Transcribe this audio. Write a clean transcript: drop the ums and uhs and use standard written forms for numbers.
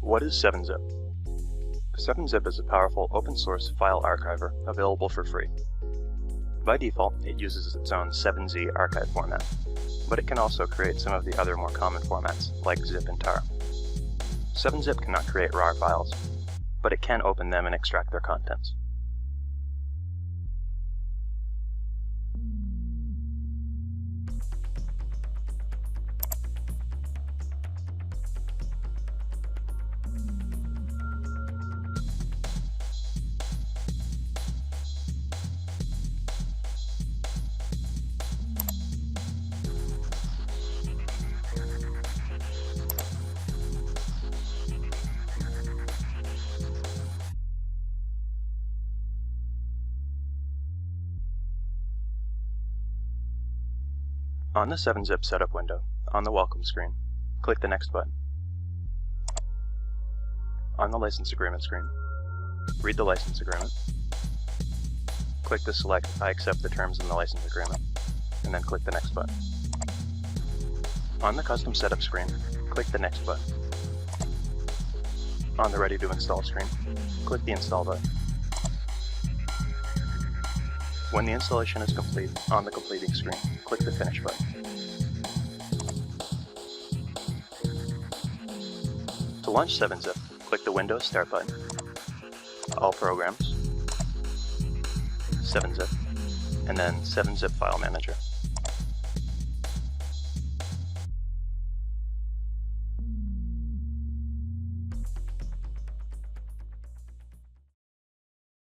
What is 7-Zip? 7-Zip is a powerful open-source file archiver available for free. By default, it uses its own 7Z archive format, but it can also create some of the other more common formats, like zip and tar. 7-Zip cannot create RAR files, but it can open them and extract their contents. On the 7-Zip setup window, on the welcome screen, click the Next button. On the license agreement screen, read the license agreement. Click the select I accept the terms in the license agreement, and then click the Next button. On the custom setup screen, click the Next button. On the Ready to Install screen, click the Install button. When the installation is complete, on the completing screen, click the Finish button. To launch 7-Zip, click the Windows Start button, All Programs, 7-Zip, and then 7-Zip File Manager.